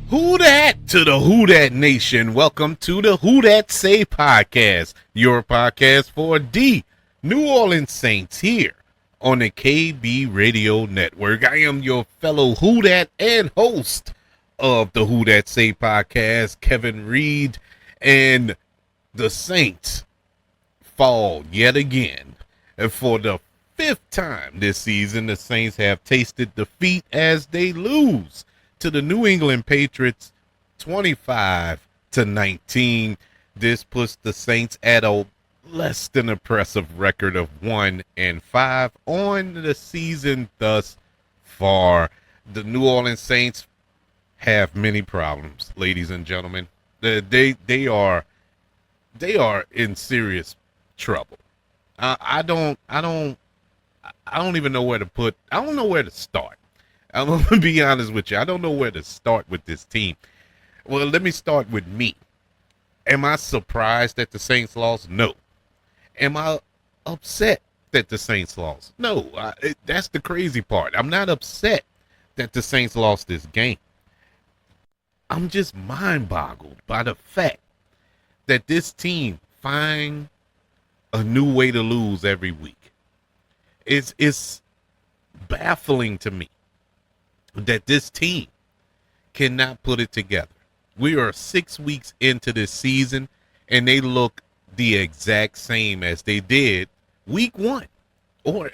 Who dat to the Who Dat Nation? Welcome to the Who Dat Say podcast, your podcast for the New Orleans Saints here on the KB Radio Network. I am your fellow Who Dat and host of the Who Dat Say podcast, Kevin Reed, and the Saints fall yet again. And for the fifth time this season, the Saints have tasted defeat as they lose to the New England Patriots 25-19. This puts the Saints at a less than impressive record of 1-5 on the season thus far. The New Orleans Saints have many problems, ladies and gentlemen. They are in serious trouble. I don't even know where to put. I don't know where to start. I'm going to be honest with you. I don't know where to start with this team. Well, let me start with me. Am I surprised that the Saints lost? No. Am I upset that the Saints lost? No. That's the crazy part. I'm not upset that the Saints lost this game. I'm just mind-boggled by the fact that this team finds a new way to lose every week. It's baffling to me that this team cannot put it together. We are 6 weeks into this season, and they look the exact same as they did week one. Or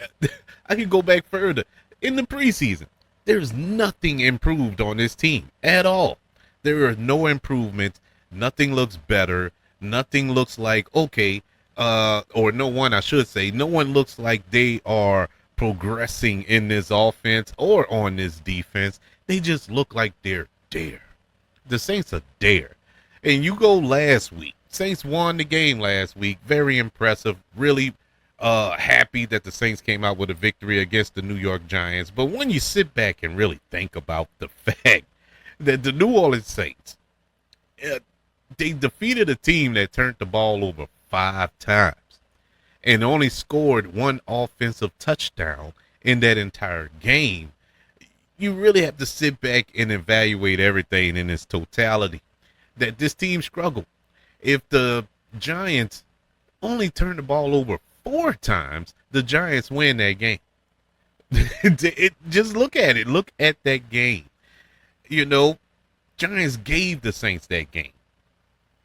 I can go back further. In the preseason, there's nothing improved on this team at all. There are no improvements. Nothing looks better. Nothing looks like, okay, or no one, I should say, no one looks like they are progressing in this offense or on this defense. They just look like they're there. The Saints are there. And you go last week. Saints won the game last week. Very impressive. Really happy that the Saints came out with a victory against the New York Giants. But when you sit back and really think about the fact that the New Orleans Saints, they defeated a team that turned the ball over 5 times and only scored one offensive touchdown in that entire game, you really have to sit back and evaluate everything in its totality. That this team struggled. If the Giants only turned the ball over 4 times, the Giants win that game. Just look at it. Look at that game. You know, Giants gave the Saints that game.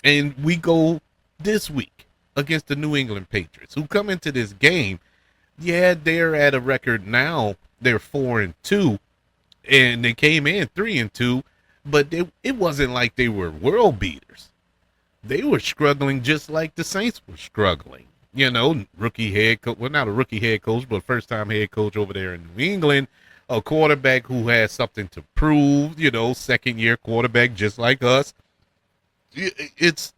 And we go this week against the New England Patriots, who come into this game, yeah, they're at a record now. They're 4-2, and they came in 3-2, but it wasn't like they were world beaters. They were struggling just like the Saints were struggling. You know, rookie head coach, well, not a rookie head coach, but first-time head coach over there in New England, a quarterback who has something to prove, you know, second-year quarterback just like us. It's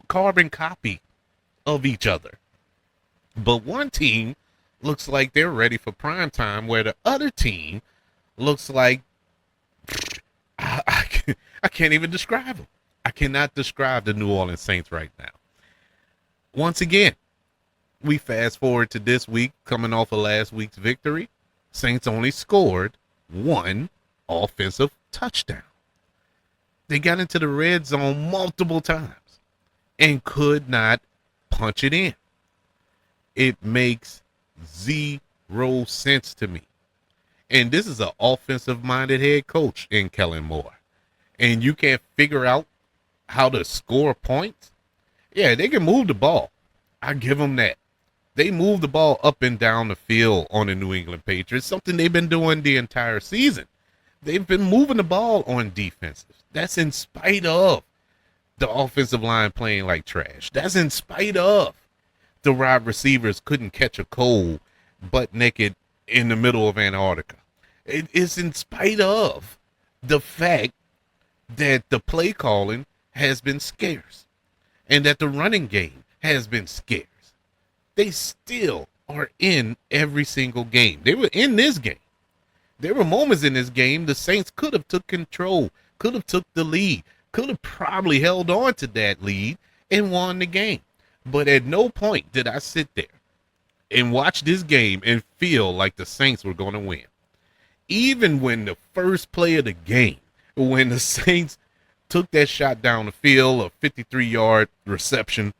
carbon copy of each other. But one team looks like they're ready for prime time, where the other team looks like I can't even describe them. I cannot describe the New Orleans Saints right now. Once again, we fast forward to this week, coming off of last week's victory. Saints only scored 1 offensive touchdown. They got into the red zone multiple times and could not punch it in. It makes 0 sense to me. And this is an offensive-minded head coach in Kellen Moore. And you can't figure out how to score points? Yeah, they can move the ball. I give them that. They move the ball up and down the field on the New England Patriots, something they've been doing the entire season. They've been moving the ball on defenses. That's in spite of the offensive line playing like trash. That's in spite of the wide receivers couldn't catch a cold butt naked in the middle of Antarctica. It's in spite of the fact that the play calling has been scarce and that the running game has been scarce. They still are in every single game. They were in this game. There were moments in this game the Saints could have took control, could have took the lead, could have probably held on to that lead and won the game. But at no point did I sit there and watch this game and feel like the Saints were going to win. Even when the first play of the game, when the Saints took that shot down the field, a 53-yard reception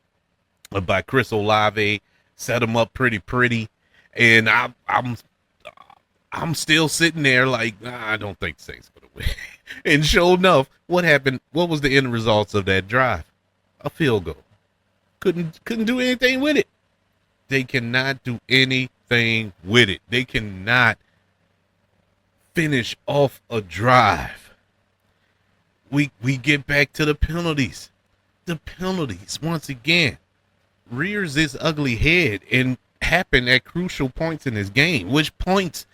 by Chris Olave, set him up pretty, and I'm still sitting there like, I don't think the Saints gonna win. And sure enough, what happened? What was the end results of that drive? A field goal. Couldn't do anything with it. They cannot do anything with it. They cannot finish off a drive. We get back to the penalties. The penalties, once again, rears its ugly head and happen at crucial points in this game, which points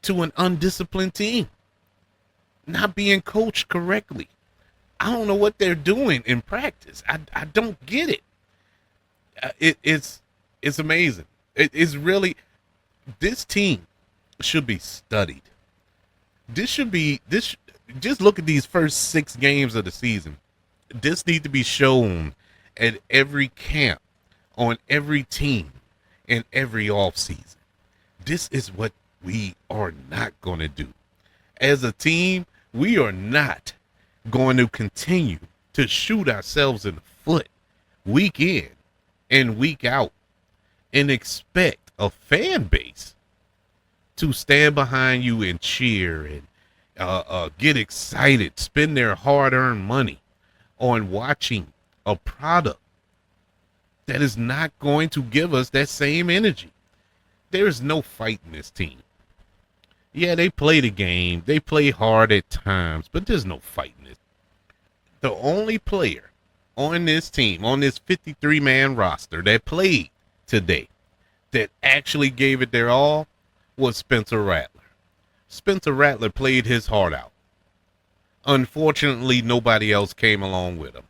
to an undisciplined team not being coached correctly. I don't know what they're doing in practice. I don't get it. It's amazing. It's really, this team should be studied. Just look at these first 6 games of the season. This needs to be shown at every camp, on every team, in every offseason. This is what we are not going to do. As a team, we are not going to continue to shoot ourselves in the foot week in and week out and expect a fan base to stand behind you and cheer and get excited, spend their hard-earned money on watching a product that is not going to give us that same energy. There is no fight in this team. Yeah, they play the game. They play hard at times, but there's no fight in this. The only player on this team, on this 53-man roster that played today, that actually gave it their all, was Spencer Rattler. Spencer Rattler played his heart out. Unfortunately, nobody else came along with him.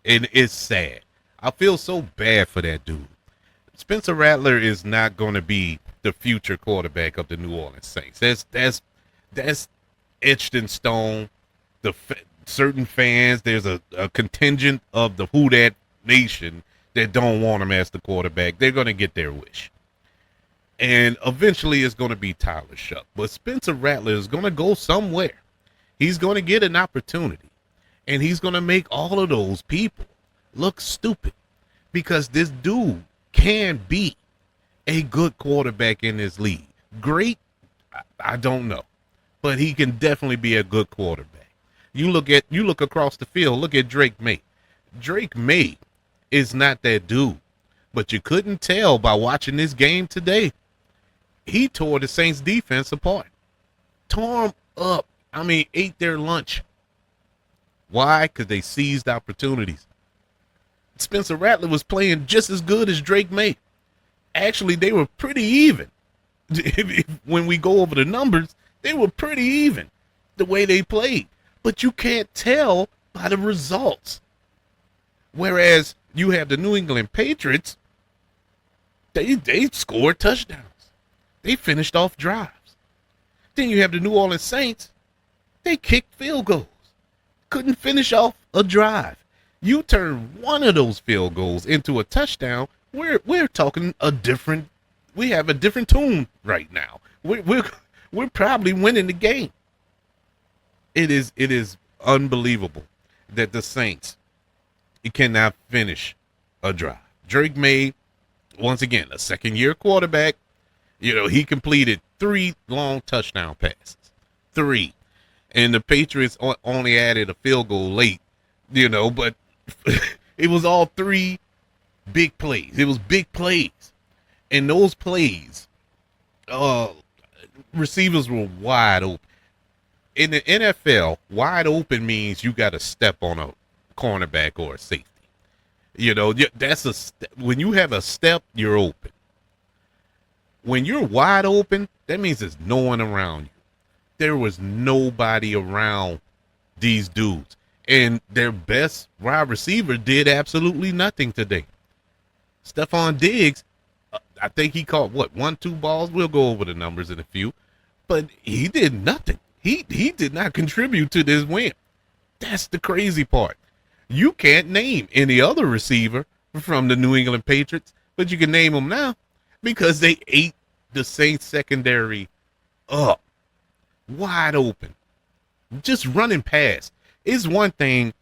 And it's sad. I feel so bad for that dude. Spencer Rattler is not going to be the future quarterback of the New Orleans Saints. That's etched in stone. Certain fans, there's a contingent of the Who Dat Nation that don't want him as the quarterback. They're going to get their wish. And eventually it's going to be Tyler Shuck. But Spencer Rattler is going to go somewhere. He's going to get an opportunity. And he's going to make all of those people look stupid. Because this dude can be a good quarterback in this league. Great? I don't know. But he can definitely be a good quarterback. You look across the field, look at Drake May. Drake May is not that dude. But you couldn't tell by watching this game today. He tore the Saints defense apart. Tore them up. Ate their lunch. Why? Because they seized opportunities. Spencer Rattler was playing just as good as Drake May. Actually, they were pretty even. When we go over the numbers, they were pretty even the way they played. But you can't tell by the results. Whereas you have the New England Patriots, they scored touchdowns. They finished off drives. Then you have the New Orleans Saints. They kicked field goals. Couldn't finish off a drive. You turn one of those field goals into a touchdown, we're talking we have a different tune right now. We're probably winning the game. It is unbelievable that the Saints cannot finish a drive. Drake May, once again, a second-year quarterback. He completed 3 long touchdown passes. 3. And the Patriots only added a field goal late, but it was all 3 big plays. It was big plays. And those plays, receivers were wide open. In the NFL, wide open means you got to step on a cornerback or a safety. When you have a step, you're open. When you're wide open, that means there's no one around you. There was nobody around these dudes. And their best wide receiver did absolutely nothing today. Stephon Diggs, I think he caught, 1-2 balls? We'll go over the numbers in a few. But he did nothing. He did not contribute to this win. That's the crazy part. You can't name any other receiver from the New England Patriots, but you can name them now because they ate the Saints secondary up. Wide open. Just running past is one thing.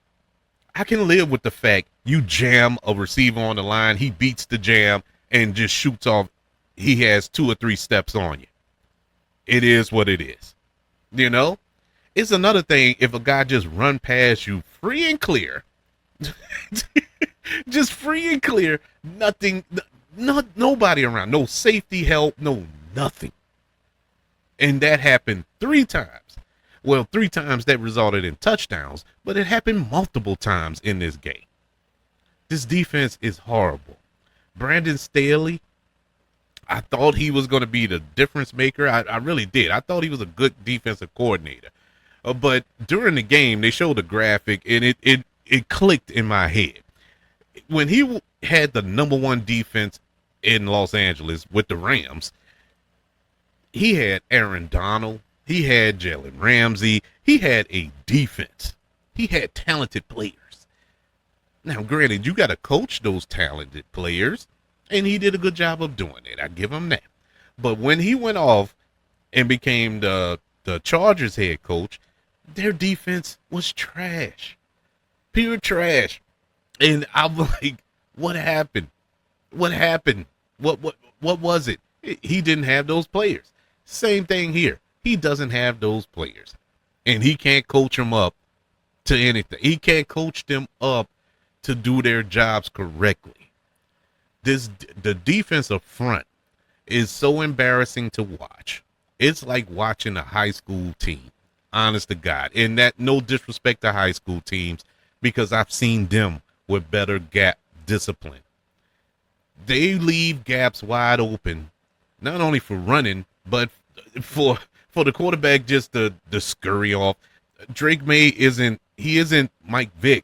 I can live with the fact you jam a receiver on the line, he beats the jam and just shoots off. He has 2 or 3 steps on you. It is what it is. You know? It's another thing if a guy just run past you free and clear. Just free and clear. Nothing, nobody around. No safety help, no nothing. And that happened 3 times. Well, 3 times that resulted in touchdowns, but it happened multiple times in this game. This defense is horrible. Brandon Staley, I thought he was going to be the difference maker. I really did. I thought he was a good defensive coordinator. But during the game, they showed a graphic, and it clicked in my head. When he had the #1 defense in Los Angeles with the Rams, he had Aaron Donald. He had Jalen Ramsey. He had a defense. He had talented players. Now, granted, you got to coach those talented players, and he did a good job of doing it. I give him that. But when he went off and became the Chargers head coach, their defense was trash. Pure trash. And I'm like, what happened? What happened? What was it? He didn't have those players. Same thing here. He doesn't have those players. And he can't coach them up to anything. He can't coach them up to do their jobs correctly. The defensive front is so embarrassing to watch. It's like watching a high school team, honest to God. And that, no disrespect to high school teams, because I've seen them with better gap discipline. They leave gaps wide open, not only for running, but for the quarterback just to scurry off. Drake May isn't Mike Vick.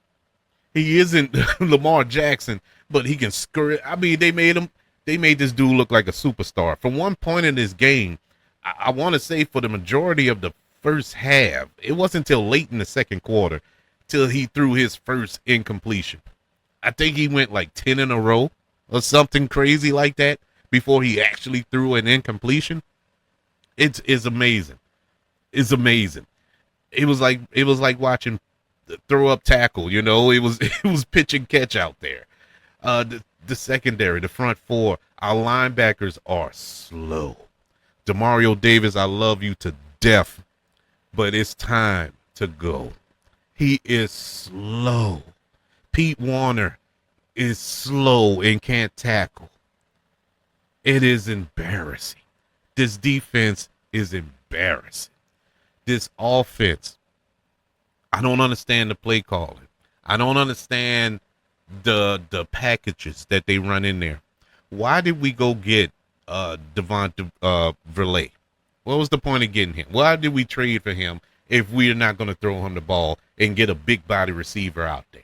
He isn't Lamar Jackson, but he can scurry. I mean, they made this dude look like a superstar. From one point in this game, I want to say for the majority of the first half, it wasn't until late in the second quarter till he threw his first incompletion. I think he went like 10 in a row or something crazy like that before he actually threw an incompletion. It's amazing. It's amazing. It was like watching throw up tackle, you know. It was pitch and catch out there. The secondary, the front four, our linebackers are slow. Demario Davis, I love you to death, but it's time to go. He is slow. Pete Warner is slow and can't tackle. It is embarrassing. This defense is embarrassing. This offense, I don't understand the play calling. I don't understand the packages that they run in there. Why did we go get Devonta Verley? What was the point of getting him? Why did we trade for him if we're not going to throw him the ball and get a big body receiver out there?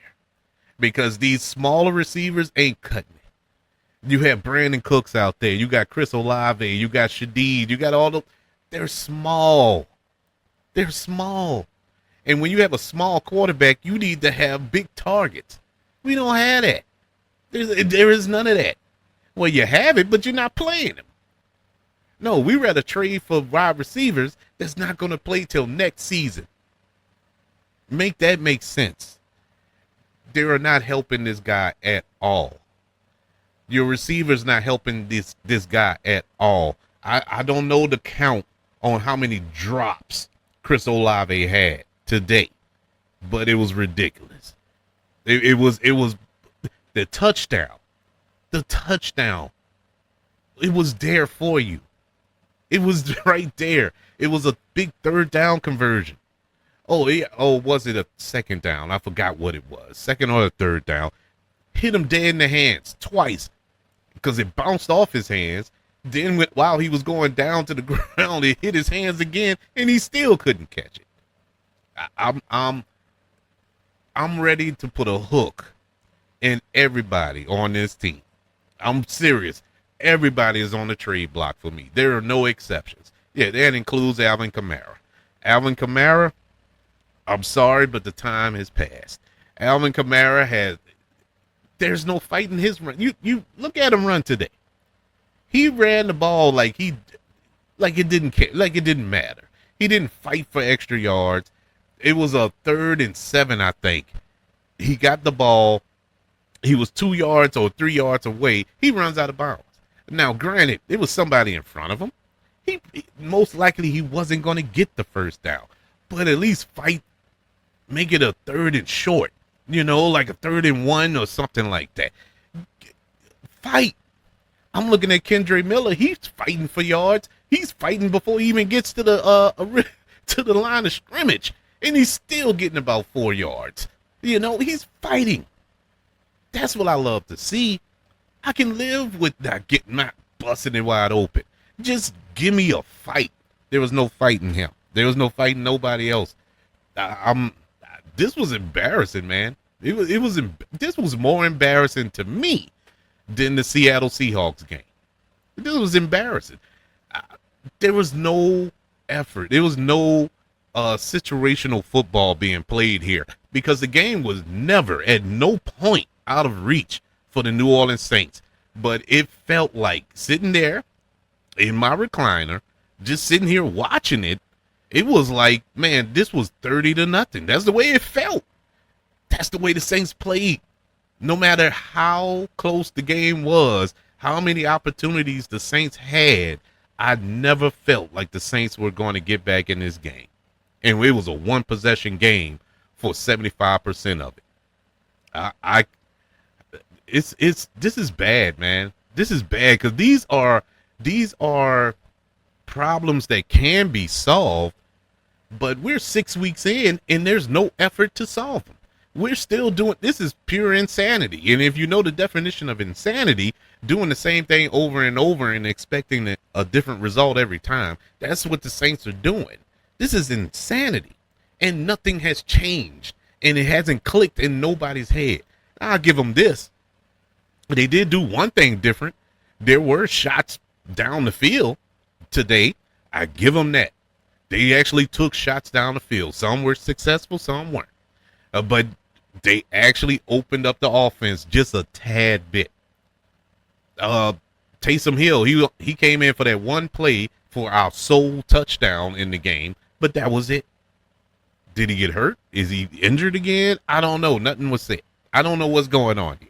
Because these smaller receivers ain't cutting it. You have Brandon Cooks out there. You got Chris Olave. You got Shadeed. You got all the. They're small. They're small. And when you have a small quarterback, you need to have big targets. We don't have that. There is none of that. Well, you have it, but you're not playing them. No, we rather trade for wide receivers that's not going to play till next season. Make that make sense. They are not helping this guy at all. Your receiver's not helping this guy at all. I don't know the count on how many drops Chris Olave had today, but it was ridiculous. It was the touchdown. The touchdown. It was there for you. It was right there. It was a big third down conversion. Oh, yeah. Oh, was it a second down? I forgot what it was. Second or a third down. Hit him dead in the hands twice because it bounced off his hands. Then while he was going down to the ground, it hit his hands again, and he still couldn't catch it. I'm ready to put a hook in everybody on this team. I'm serious. Everybody is on the trade block for me. There are no exceptions. Yeah, that includes Alvin Kamara. Alvin Kamara, I'm sorry, but the time has passed. Alvin Kamara there's no fighting his run. You look at him run today. He ran the ball like it didn't care, like it didn't matter. He didn't fight for extra yards. It was a 3rd and 7, I think. He got the ball. He was 2 yards or 3 yards away. He runs out of bounds. Now, granted, it was somebody in front of him. Most likely he wasn't going to get the first down, but at least fight, make it a 3rd and short. Like a 3rd and 1 or something like that. Fight. I'm looking at Kendre Miller. He's fighting for yards. He's fighting before he even gets to the to the line of scrimmage, and he's still getting about 4 yards. He's fighting. That's what I love to see. I can live with not getting my busting it wide open. Just give me a fight. There was no fighting him. There was no fighting nobody else. This was embarrassing, man. This was more embarrassing to me than the Seattle Seahawks game. This was embarrassing. There was no effort. There was no situational football being played here because the game was never, at no point, out of reach for the New Orleans Saints. But it felt like sitting there in my recliner, just sitting here watching it, it was like, man, this was 30-0. That's the way it felt. That's the way the Saints played. No matter how close the game was, how many opportunities the Saints had, I never felt like the Saints were going to get back in this game. And it was a one-possession game for 75% of it. This is bad, man. This is bad because these are problems that can be solved, but we're 6 weeks in and there's no effort to solve them. We're still doing, this is pure insanity. And if you know the definition of insanity, doing the same thing over and over and expecting a different result every time, that's what the Saints are doing. This is insanity. And nothing has changed. And it hasn't clicked in nobody's head. I'll give them this. They did do one thing different. There were shots down the field today. I give them that. They actually took shots down the field. Some were successful, some weren't. But they actually opened up the offense just a tad bit. Taysom Hill, he came in for that one play for our sole touchdown in the game, but that was it. Did he get hurt? Is he injured again? I don't know. Nothing was said. I don't know what's going on here.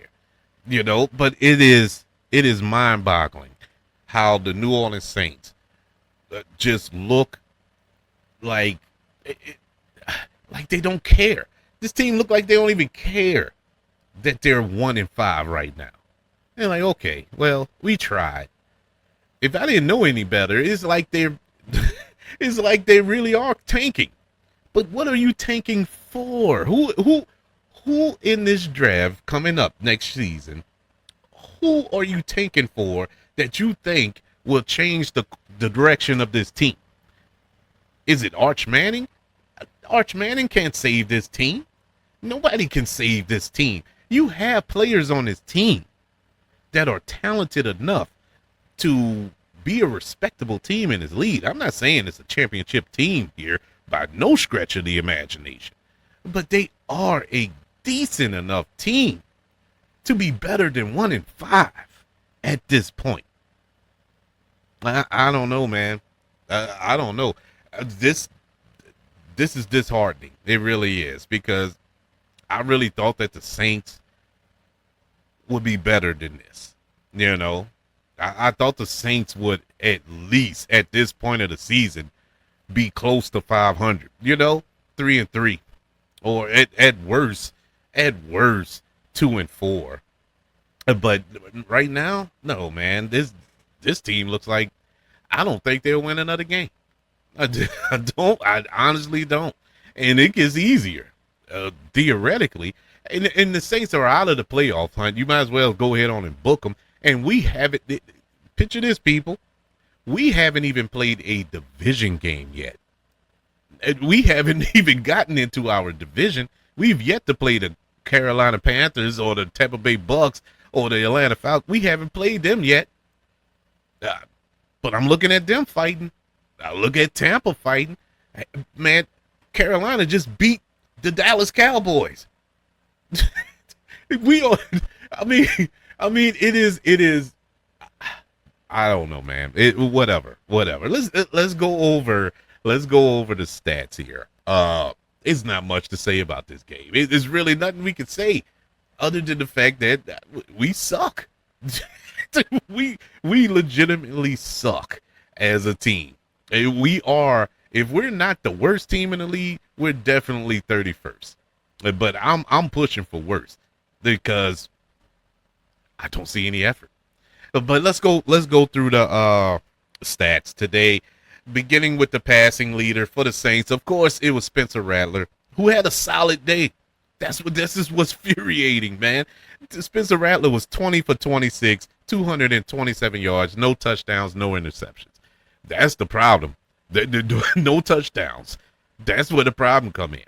But it is mind-boggling how the New Orleans Saints just look like they don't care. This team look like they don't even care that they're 1-5 right now. They're like, okay, well, we tried. If I didn't know any better, it's like they really are tanking. But what are you tanking for? Who in this draft coming up next season? Who are you tanking for that you think will change the direction of this team? Is it Arch Manning? Arch Manning can't save this team. Nobody can save this team. You have players on this team that are talented enough to be a respectable team in his league. I'm not saying it's a championship team here by no stretch of the imagination, but they are a decent enough team to be better than 1-5 at this point. I don't know, man. I don't know. This is disheartening. It really is, because I really thought that the Saints would be better than this. I thought the Saints would, at least at this point of the season, be close to 500. 3-3, or at worst 2-4. But right now, no, man. This team looks like, I don't think they'll win another game. I honestly don't. And it gets easier, theoretically. And the Saints are out of the playoff hunt. You might as well go ahead on and book them. And we haven't, picture this, people. We haven't even played a division game yet. We haven't even gotten into our division. We've yet to play the Carolina Panthers or the Tampa Bay Bucks or the Atlanta Falcons. We haven't played them yet. But I'm looking at them fighting. I look at Tampa fighting. Man, Carolina just beat the Dallas Cowboys. We are. I mean, it is. I don't know, man. Whatever. Let's go over the stats here. it's not much to say about this game. It's really nothing we can say other than the fact that we suck. we legitimately suck as a team. And we are, if we're not the worst team in the league, we're definitely 31st. But I'm pushing for worse because I don't see any effort. But let's go through the stats today, beginning with the passing leader for the Saints. Of course, it was Spencer Rattler, who had a solid day. This is what's infuriating, man. Spencer Rattler was 20 for 26, 227 yards, no touchdowns, no interceptions. That's the problem. No touchdowns. That's where the problem come in.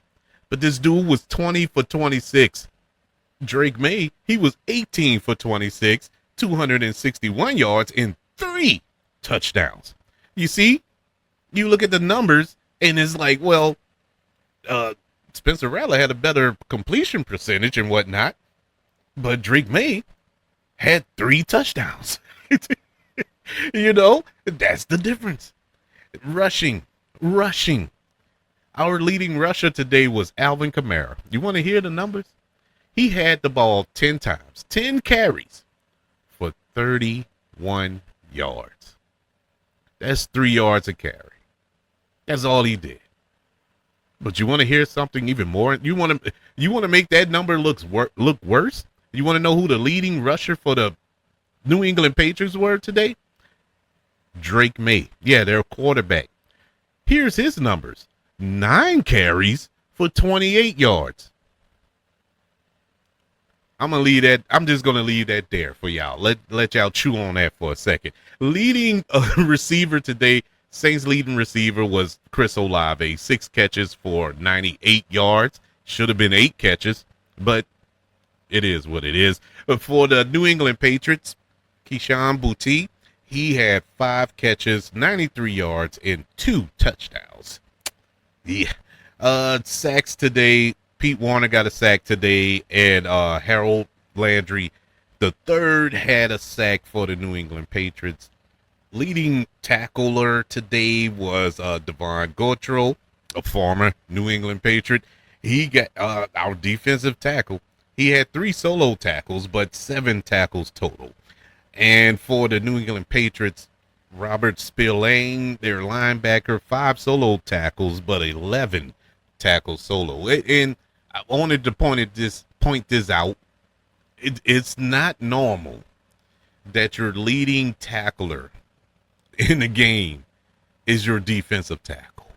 But this dude was 20 for 26. Drake May, he was 18 for 26, 261 yards and 3 touchdowns. You see, you look at the numbers and it's like, well, Spencer Rattler had a better completion percentage and whatnot, but Drake May had 3 touchdowns. You know, that's the difference. Rushing. Our leading rusher today was Alvin Kamara. You want to hear the numbers? He had the ball 10 times, 10 carries for 31 yards. That's 3 yards a carry. That's all he did. But you want to hear something even more? You want to make that number look worse? You want to know who the leading rusher for the New England Patriots were today? Drake May. Yeah, their quarterback. Here's his numbers. 9 carries for 28 yards. I'm just gonna leave that there for y'all. Let y'all chew on that for a second. Leading receiver today, Saints leading receiver was Chris Olave, 6 catches for 98 yards. Should have been 8 catches, but it is what it is. But for the New England Patriots, Keyshawn Boutte, he had 5 catches, 93 yards, and 2 touchdowns. Yeah. Sacks today. Pete Warner got a sack today, and Harold Landry the third had a sack for the New England Patriots. Leading tackler today was Devon Gautreaux, a former New England Patriot. He got our defensive tackle. He had 3 solo tackles, but 7 tackles total. And for the New England Patriots, Robert Spillane, their linebacker, 5 solo tackles, but 11 tackles solo. And I wanted to point this out. It's not normal that your leading tackler in the game is your defensive tackle.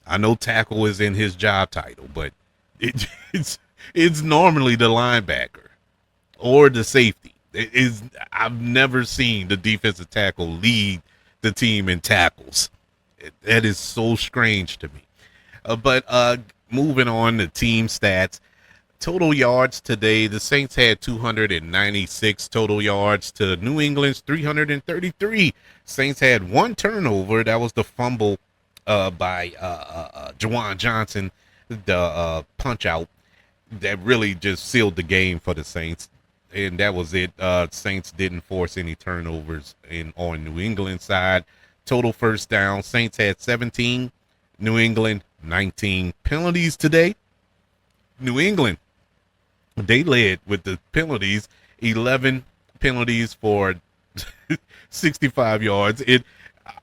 I know tackle is in his job title, but it's normally the linebacker or the safety. I've never seen the defensive tackle lead the team in tackles. That is so strange to me. But moving on to team stats, total yards today, the Saints had 296 total yards to New England's 333. Saints had 1 turnover. That was the fumble by Juwan Johnson, the punch out that really just sealed the game for the Saints. And that was it. Saints didn't force any turnovers on New England's side. Total first down, Saints had 17, New England 19. Penalties today, New England, they led with the penalties, 11 penalties for 65 yards.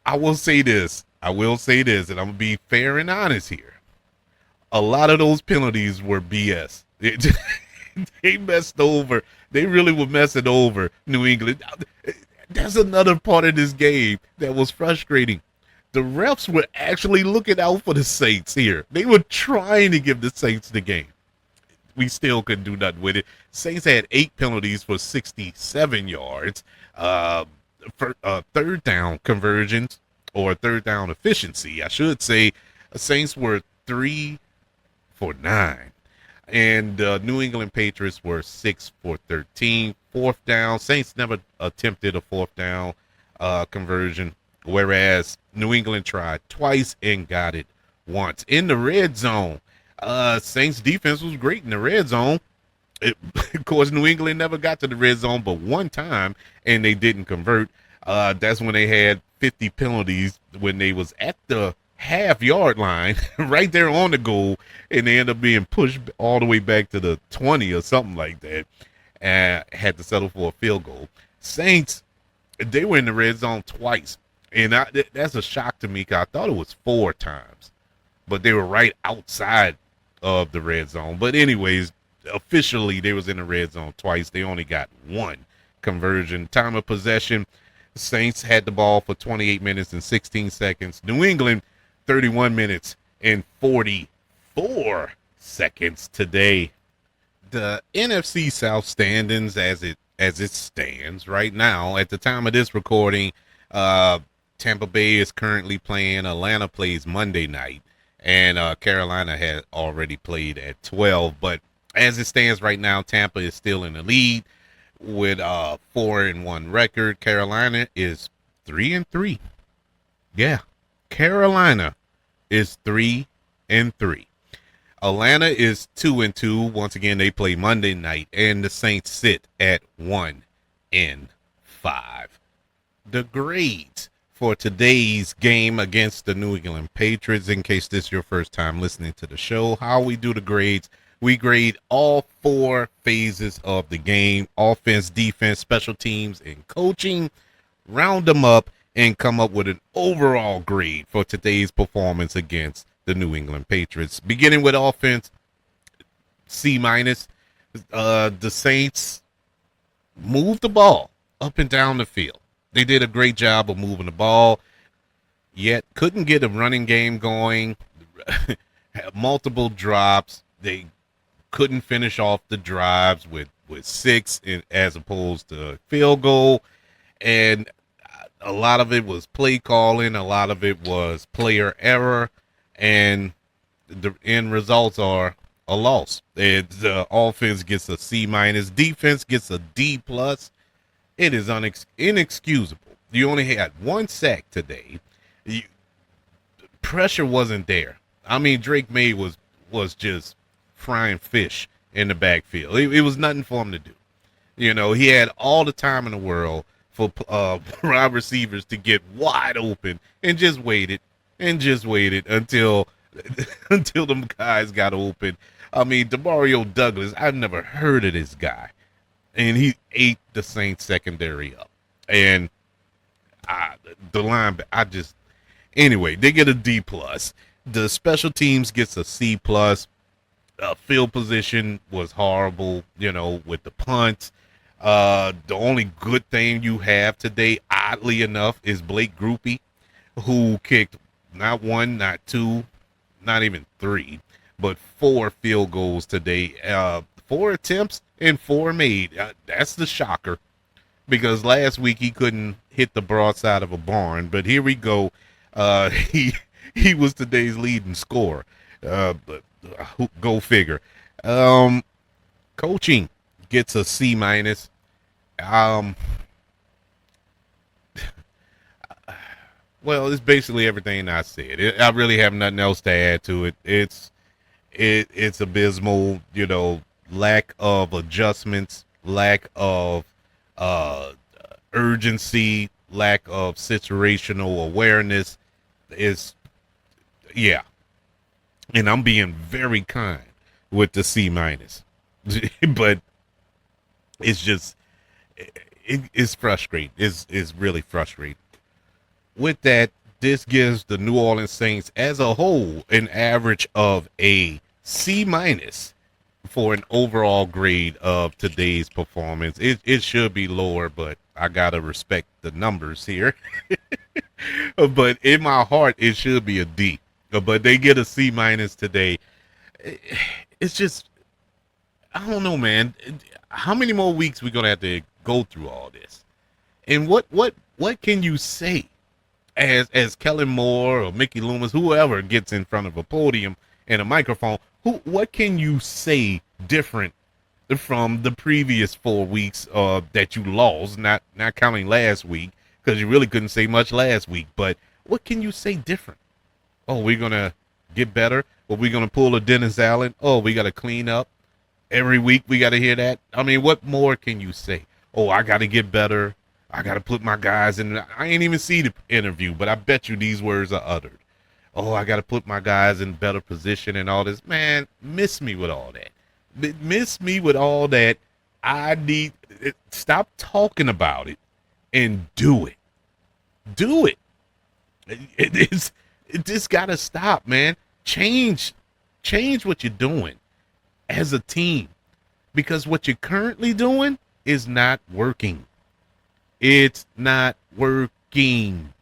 I will say this, and I'm going to be fair and honest here. A lot of those penalties were BS. They messed over. They really were messing over New England. That's another part of this game that was frustrating. The refs were actually looking out for the Saints here. They were trying to give the Saints the game. We still couldn't do nothing with it. Saints had 8 penalties for 67 yards. For third down conversions, or third down efficiency, I should say, Saints were 3 for 9. And New England Patriots were 6 for 13. Fourth down, Saints never attempted a fourth down conversion, whereas New England tried twice and got it once. In the red zone, Saints defense was great in the red zone. Of course, New England never got to the red zone but one time, and they didn't convert. That's when they had 50 penalties when they was at the half-yard line right there on the goal, and they end up being pushed all the way back to the 20 or something like that, and had to settle for a field goal. Saints, they were in the red zone twice, and that's a shock to me because I thought it was 4 times, but they were right outside of the red zone. But anyways, officially they was in the red zone twice. They only got 1 conversion. Time of possession, Saints had the ball for 28 minutes and 16 seconds. New England, 31 minutes and 44 seconds today. The NFC South standings as it stands right now at the time of this recording, Tampa Bay is currently playing. Atlanta plays Monday night, and Carolina had already played at 12. But as it stands right now, Tampa is still in the lead with a 4-1 record. Carolina is 3-3. Yeah, Carolina is 3-3. Atlanta is 2-2. Once again, they play Monday night, and the Saints sit at 1-5. The grades for today's game against the New England Patriots, in case this is your first time listening to the show, how we do the grades: we grade all 4 phases of the game: offense, defense, special teams, and coaching. Round them up and come up with an overall grade for today's performance against the New England Patriots. Beginning with offense, C-. The Saints moved the ball up and down the field. They did a great job of moving the ball, yet couldn't get a running game going. Had multiple drops. They couldn't finish off the drives with 6 as opposed to field goal. And a lot of it was play calling. A lot of it was player error. And the end results are a loss. The offense gets a C-. Defense gets a D+. It is inexcusable. You only had 1 sack today. Pressure wasn't there. I mean, Drake May was just frying fish in the backfield. It was nothing for him to do. You know, he had all the time in the world for wide receivers to get wide open, and just waited until them guys got open. I mean, Demario Douglas, I've never heard of this guy, and he ate the Saints secondary up. And the line, anyway, they get a D+. The special teams gets a C+. Field position was horrible, with the punts. The only good thing you have today, oddly enough, is Blake Groupie, who kicked not 1, not 2, not even 3, but 4 field goals today. 4 attempts and 4 made. That's the shocker, because last week he couldn't hit the broadside of a barn, but here we go. He was today's leading scorer. But go figure. Coaching gets a C-. Well, it's basically everything I said. I really have nothing else to add to it. It's abysmal, lack of adjustments, lack of urgency, lack of situational awareness. And I'm being very kind with the C-, but it's just it's frustrating. It's really frustrating. With that, this gives the New Orleans Saints as a whole an average of a C- for an overall grade of today's performance. It should be lower, but I gotta respect the numbers here. But in my heart, it should be a D. But they get a C- today. It's just, I don't know, man. How many more weeks we gonna have to go through all this? And what can you say as Kellen Moore or Mickey Loomis, whoever gets in front of a podium and a microphone? What can you say different from the previous 4 weeks that you lost? Not counting last week, because you really couldn't say much last week. But what can you say different? Oh, we're going to get better? Or we're going to pull a Dennis Allen? Oh, we got to clean up? Every week we got to hear that? I mean, what more can you say? Oh, I got to get better. I got to put my guys in. I ain't even see the interview, but I bet you these words are uttered. Oh, I got to put my guys in better position and all this. Man, miss me with all that. Miss me with all that. I need stop talking about it and do it. Do it. It just gotta stop, man. Change what you're doing as a team, because what you're currently doing is not working. It's not working.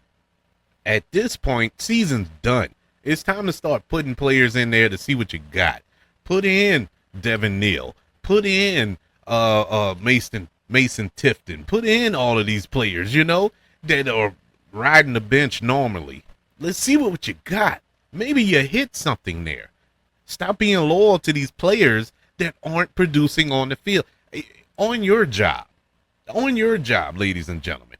At this point, season's done. It's time to start putting players in there to see what you got. Put in Devin Neal. Put in Mason Tifton. Put in all of these players, that are riding the bench normally. Let's see what you got. Maybe you hit something there. Stop being loyal to these players that aren't producing on the field. On your job, ladies and gentlemen,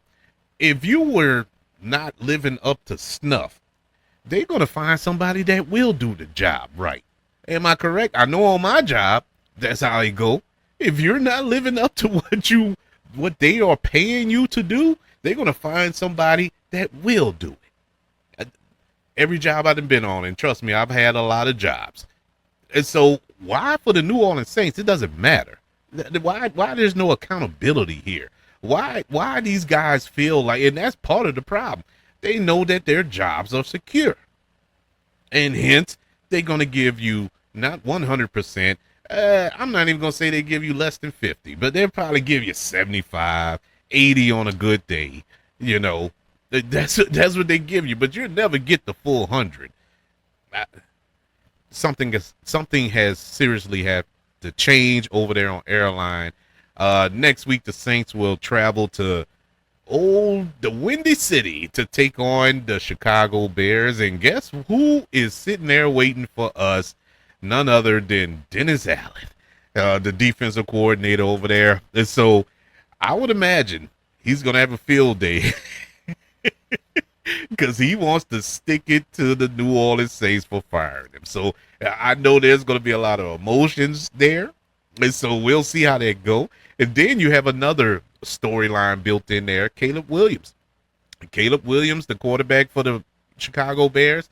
if you were not living up to snuff, they're going to find somebody that will do the job right. Am I correct? I know on my job, that's how it go. If you're not living up to what they are paying you to do, they're going to find somebody that will do it. Every job I've been on, and trust me, I've had a lot of jobs. And so why for the New Orleans Saints, it doesn't matter. Why there's no accountability here? Why these guys feel like, and that's part of the problem. They know that their jobs are secure. And hence, they're going to give you not 100%. I'm not even going to say they give you less than 50, but they'll probably give you 75, 80 on a good day. That's what they give you, but you'll never get the full 100. Something has seriously had to change over there on airline. Next week, the Saints will travel to the Windy City to take on the Chicago Bears. And guess who is sitting there waiting for us? None other than Dennis Allen, the defensive coordinator over there. And so I would imagine he's going to have a field day because he wants to stick it to the New Orleans Saints for firing him. So I know there's going to be a lot of emotions there. And so we'll see how that go. And then you have another storyline built in there, Caleb Williams. Caleb Williams, the quarterback for the Chicago Bears,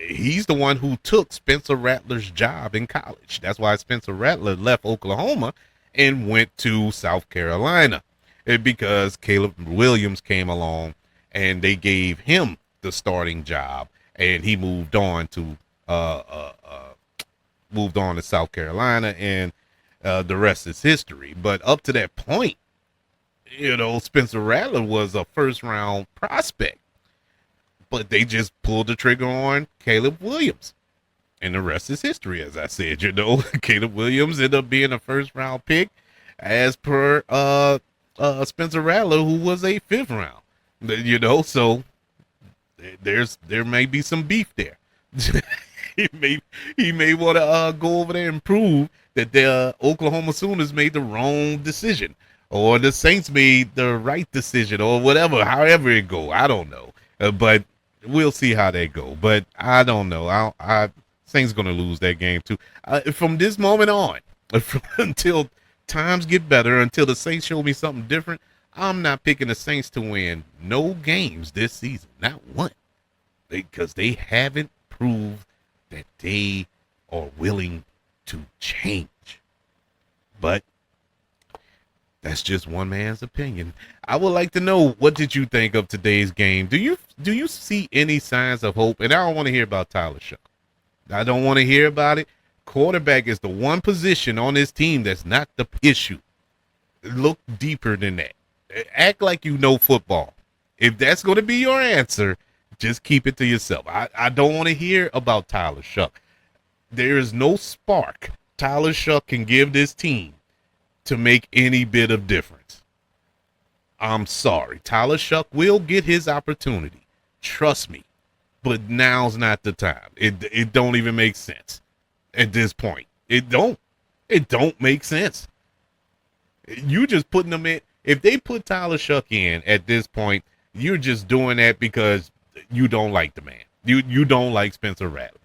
he's the one who took Spencer Rattler's job in college. That's why Spencer Rattler left Oklahoma and went to South Carolina, because Caleb Williams came along and they gave him the starting job, and he moved on to South Carolina, and the rest is history. But up to that point, Spencer Rattler was a first-round prospect. But they just pulled the trigger on Caleb Williams. And the rest is history, as I said. Caleb Williams ended up being a first-round pick as per Spencer Rattler, who was a fifth round. So there may be some beef there. he may want to go over there and prove that the Oklahoma Sooners made the wrong decision, or the Saints made the right decision, or whatever, however it go. I don't know. But we'll see how they go. But I don't know. Saints going to lose that game too. From this moment on, until times get better, until the Saints show me something different, I'm not picking the Saints to win no games this season. Not one. Because they haven't proved that they are willing to change. But that's just one man's opinion. I would like to know, what did you think of today's game? Do you see any signs of hope? And I don't want to hear about Tyler Shough. I don't want to hear about it. Quarterback is the one position on this team that's not the issue. Look deeper than that. Act like you know football. If that's going to be your answer, just keep it to yourself. I don't want to hear about Tyler Shough. There is no spark Tyler Shough can give this team to make any bit of difference. I'm sorry. Tyler Shough will get his opportunity. Trust me. But now's not the time. It don't even make sense at this point. It don't make sense. You just putting them in. If they put Tyler Shough in at this point, you're just doing that because you don't like the man. You don't like Spencer Rattler.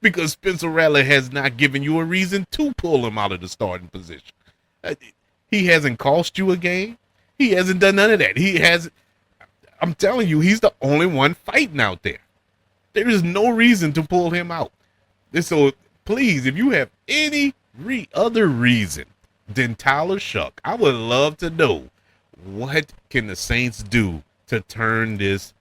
Because Spencer Rattler has not given you a reason to pull him out of the starting position. He hasn't cost you a game. He hasn't done none of that. I'm telling you, he's the only one fighting out there. There is no reason to pull him out. And so please, if you have any other reason than Tyler Shuck, I would love to know, what can the Saints do to turn this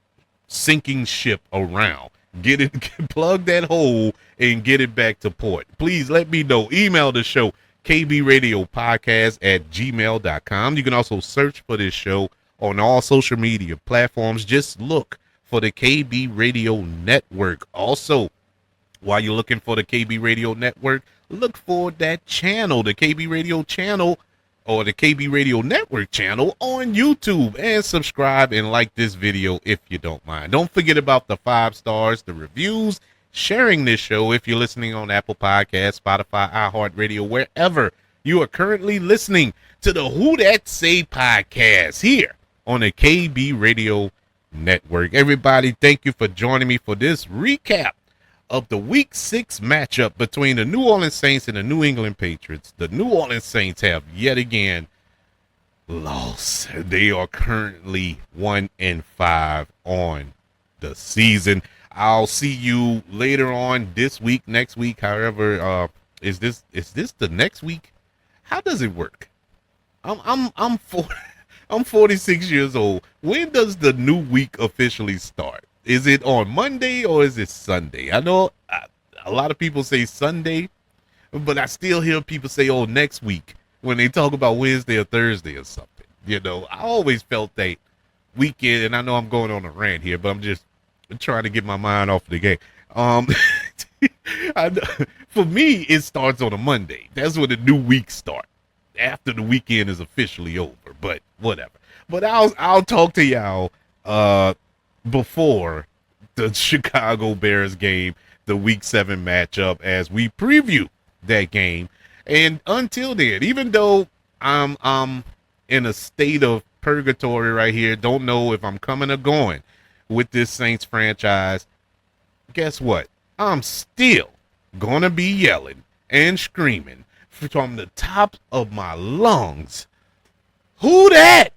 sinking ship around? Get it, plug that hole and get it back to port. Please let me know. Email the show, kbradiopodcast@gmail.com. You can also search for this show on all social media platforms. Just look for the KB Radio Network. Also, while you're looking for the KB Radio Network, look for that channel, the KB Radio channel, or the KB Radio Network channel on YouTube, and subscribe and like this video if you don't mind. Don't forget about the 5 stars, the reviews, sharing this show if you're listening on Apple Podcasts, Spotify, iHeartRadio, wherever you are currently listening to the Who That Say podcast here on the KB Radio Network. Everybody, thank you for joining me for this recap of the Week 6 matchup between the New Orleans Saints and the New England Patriots. The New Orleans Saints have yet again lost. They are currently 1-5 on the season. I'll see you later on this week, next week. However, is this the next week? How does it work? I'm 46 years old. When does the new week officially start? Is it on Monday or is it Sunday? I know a lot of people say Sunday, but I still hear people say, oh, next week, when they talk about Wednesday or Thursday or something. You know, I always felt that weekend, and I know I'm going on a rant here, but I'm just trying to get my mind off the game. For me, it starts on a Monday. That's when the new week starts, after the weekend is officially over, but whatever. But I'll talk to y'all before the Chicago Bears game, the Week 7 matchup, as we preview that game. And until then, even though I'm in a state of purgatory right here, don't know if I'm coming or going with this Saints franchise, guess what? I'm still gonna be yelling and screaming from the top of my lungs, who that